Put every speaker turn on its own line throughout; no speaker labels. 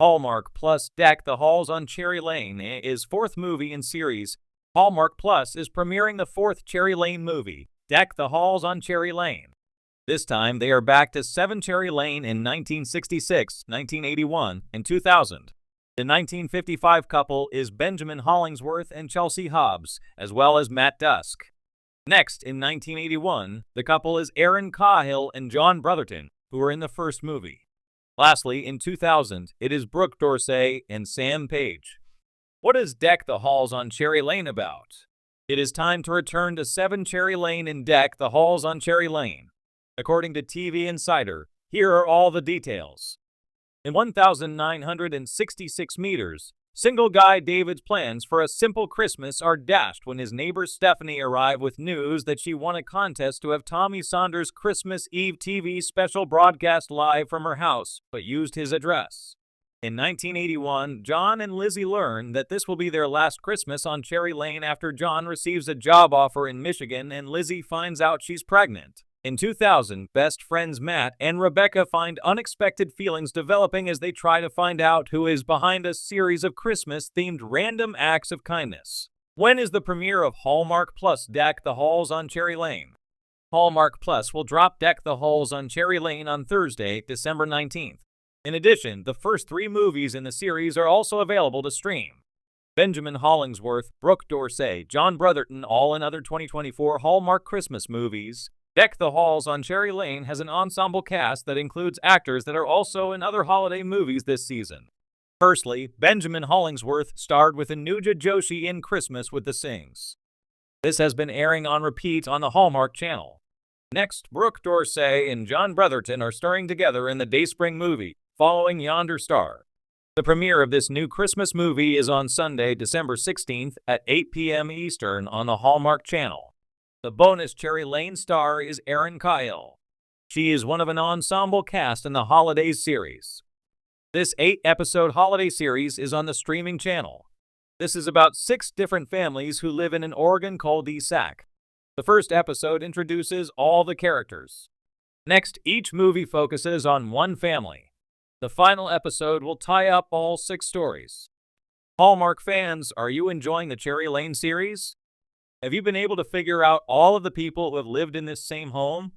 Hallmark Plus Deck the Halls on Cherry Lane is fourth movie in series. Hallmark Plus is premiering the fourth Cherry Lane movie, Deck the Halls on Cherry Lane. This time they are back to 7 Cherry Lane in 1966, 1981, and 2000. The 1955 couple is Benjamin Hollingsworth and Chelsea Hobbs, as well as Matt Dusk. Next, in 1981, the couple is Erin Cahill and John Brotherton, who were in the first movie. Lastly, in 2000, it is Brooke Dorsey and Sam Page. What is Deck the Halls on Cherry Lane about? It is time to return to 7 Cherry Lane and Deck the Halls on Cherry Lane. According to TV Insider, here are all the details. In 1,966 meters, single guy David's plans for a simple Christmas are dashed when his neighbor Stephanie arrives with news that she won a contest to have Tommy Saunders' Christmas Eve TV special broadcast live from her house, but used his address. In 1981, John and Lizzie learn that this will be their last Christmas on Cherry Lane after John receives a job offer in Michigan and Lizzie finds out she's pregnant. In 2000, best friends Matt and Rebecca find unexpected feelings developing as they try to find out who is behind a series of Christmas-themed random acts of kindness. When is the premiere of Hallmark Plus Deck the Halls on Cherry Lane? Hallmark Plus will drop Deck the Halls on Cherry Lane on Thursday, December 19th. In addition, the first 3 movies in the series are also available to stream. Benjamin Hollingsworth, Brooke Dorsey, John Brotherton, all in other 2024 Hallmark Christmas movies. Deck the Halls on Cherry Lane has an ensemble cast that includes actors that are also in other holiday movies this season. Firstly, Benjamin Hollingsworth starred with Anuja Joshi in Christmas with the Sings. This has been airing on repeat on the Hallmark Channel. Next, Brooke Dorsey and John Brotherton are starring together in the Dayspring movie, Following Yonder Star. The premiere of this new Christmas movie is on Sunday, December 16th at 8 p.m. Eastern on the Hallmark Channel. The bonus Cherry Lane star is Erin Cahill. She is one of an ensemble cast in the Holidays series. This 8-episode holiday series is on the streaming channel. This is about 6 different families who live in an Oregon cul-de-sac. The first episode introduces all the characters. Next, each movie focuses on one family. The final episode will tie up all 6 stories. Hallmark fans, are you enjoying the Cherry Lane series? Have you been able to figure out all of the people who have lived in this same home?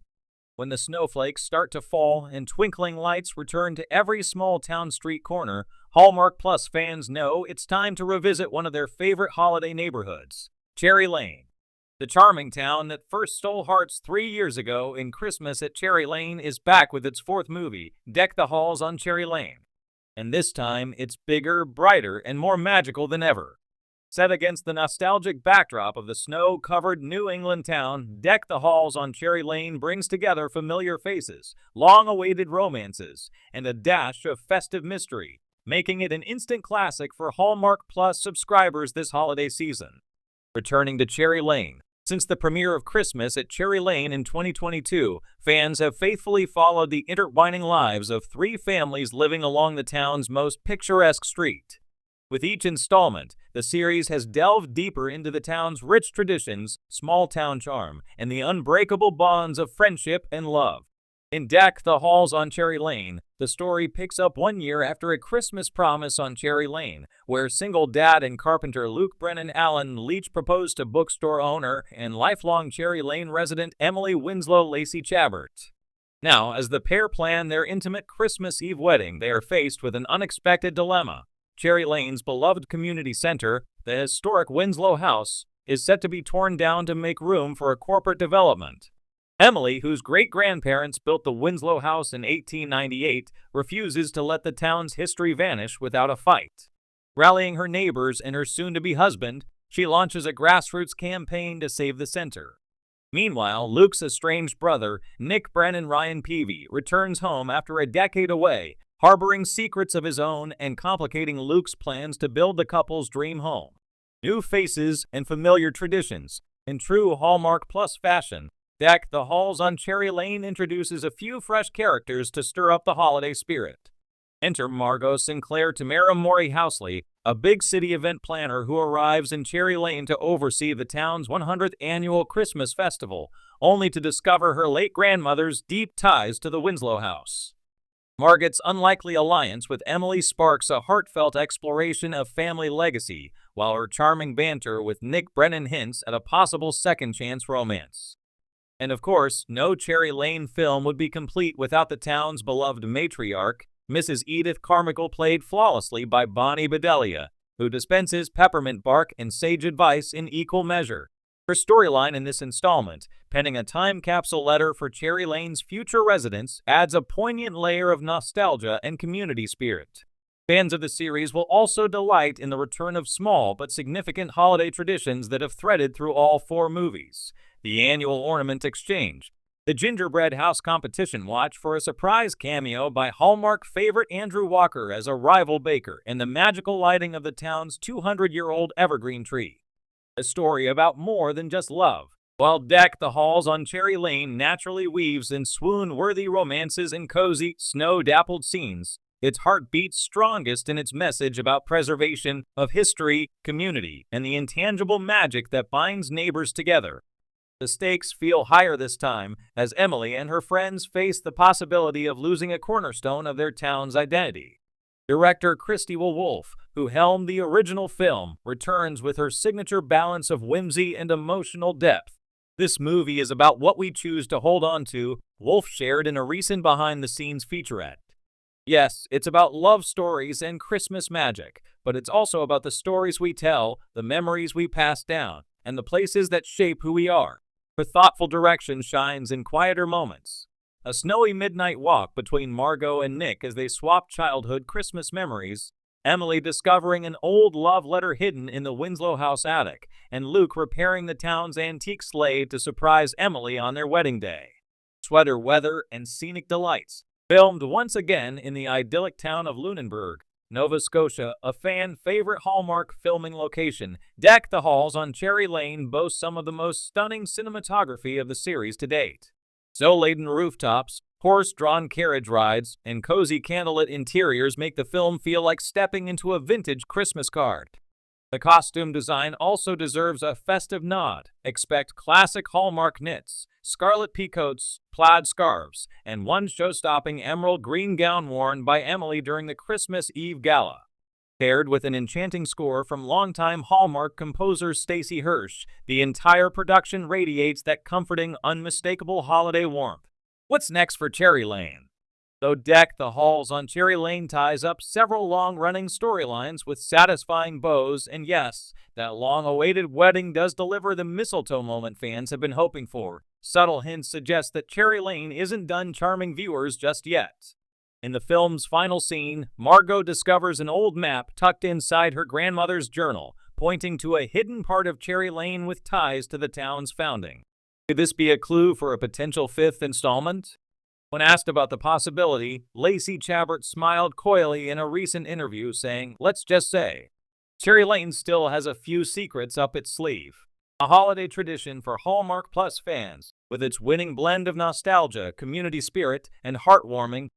When the snowflakes start to fall and twinkling lights return to every small town street corner, Hallmark Plus fans know it's time to revisit one of their favorite holiday neighborhoods, Cherry Lane. The charming town that first stole hearts 3 years ago in Christmas at Cherry Lane is back with its fourth movie, Deck the Halls on Cherry Lane. And this time, it's bigger, brighter, and more magical than ever. Set against the nostalgic backdrop of the snow-covered New England town, Deck the Halls on Cherry Lane brings together familiar faces, long-awaited romances, and a dash of festive mystery, making it an instant classic for Hallmark Plus subscribers this holiday season. Returning to Cherry Lane. Since the premiere of Christmas at Cherry Lane in 2022, fans have faithfully followed the intertwining lives of 3 families living along the town's most picturesque street. With each installment, the series has delved deeper into the town's rich traditions, small-town charm, and the unbreakable bonds of friendship and love. In Deck the Halls on Cherry Lane, the story picks up 1 year after a Christmas promise on Cherry Lane, where single dad and carpenter Luke Brennan Allen Leach proposed to bookstore owner and lifelong Cherry Lane resident Emily Winslow Lacey Chabert. Now, as the pair plan their intimate Christmas Eve wedding, they are faced with an unexpected dilemma. Cherry Lane's beloved community center, the historic Winslow House, is set to be torn down to make room for a corporate development. Emily, whose great-grandparents built the Winslow House in 1898, refuses to let the town's history vanish without a fight. Rallying her neighbors and her soon-to-be husband, she launches a grassroots campaign to save the center. Meanwhile, Luke's estranged brother, Nick Brennan Ryan Peavy, returns home after a decade away, harboring secrets of his own and complicating Luke's plans to build the couple's dream home. New faces and familiar traditions. In true Hallmark Plus fashion, Deck the Halls on Cherry Lane introduces a few fresh characters to stir up the holiday spirit. Enter Margot Sinclair Tamara Mori Housley, a big city event planner who arrives in Cherry Lane to oversee the town's 100th annual Christmas festival, only to discover her late grandmother's deep ties to the Winslow House. Margot's unlikely alliance with Emily sparks a heartfelt exploration of family legacy, while her charming banter with Nick Brennan hints at a possible second-chance romance. And of course, no Cherry Lane film would be complete without the town's beloved matriarch, Mrs. Edith Carmichael, played flawlessly by Bonnie Bedelia, who dispenses peppermint bark and sage advice in equal measure. Her storyline in this installment, penning a time capsule letter for Cherry Lane's future residents, adds a poignant layer of nostalgia and community spirit. Fans of the series will also delight in the return of small but significant holiday traditions that have threaded through all 4 movies. The annual ornament exchange, the gingerbread house competition watch for a surprise cameo by Hallmark favorite Andrew Walker as a rival baker, and the magical lighting of the town's 200-year-old evergreen tree. A story about more than just love. While Deck the Halls on Cherry Lane naturally weaves in swoon-worthy romances and cozy, snow-dappled scenes, its heart beats strongest in its message about preservation of history, community, and the intangible magic that binds neighbors together. The stakes feel higher this time, as Emily and her friends face the possibility of losing a cornerstone of their town's identity. Director Christy Wolf, who helmed the original film, returns with her signature balance of whimsy and emotional depth. This movie is about what we choose to hold on to, Wolf shared in a recent behind-the-scenes featurette. Yes, it's about love stories and Christmas magic, but it's also about the stories we tell, the memories we pass down, and the places that shape who we are. Her thoughtful direction shines in quieter moments. A snowy midnight walk between Margot and Nick as they swap childhood Christmas memories, Emily discovering an old love letter hidden in the Winslow house attic, and Luke repairing the town's antique sleigh to surprise Emily on their wedding day. Sweater weather and scenic delights. Filmed once again in the idyllic town of Lunenburg, Nova Scotia, a fan-favorite Hallmark filming location, Deck the Halls on Cherry Lane boasts some of the most stunning cinematography of the series to date. Snow-laden rooftops, horse-drawn carriage rides, and cozy candlelit interiors make the film feel like stepping into a vintage Christmas card. The costume design also deserves a festive nod. Expect classic Hallmark knits, scarlet peacoats, plaid scarves, and one show-stopping emerald green gown worn by Emily during the Christmas Eve gala. Paired with an enchanting score from longtime Hallmark composer Stacey Hirsch, the entire production radiates that comforting, unmistakable holiday warmth. What's next for Cherry Lane? Though Deck the Halls on Cherry Lane ties up several long-running storylines with satisfying bows, and yes, that long-awaited wedding does deliver the mistletoe moment fans have been hoping for, subtle hints suggest that Cherry Lane isn't done charming viewers just yet. In the film's final scene, Margot discovers an old map tucked inside her grandmother's journal, pointing to a hidden part of Cherry Lane with ties to the town's founding. Could this be a clue for a potential 5th installment? When asked about the possibility, Lacey Chabert smiled coyly in a recent interview, saying, "Let's just say, Cherry Lane still has a few secrets up its sleeve." A holiday tradition for Hallmark Plus fans, with its winning blend of nostalgia, community spirit, and heartwarming,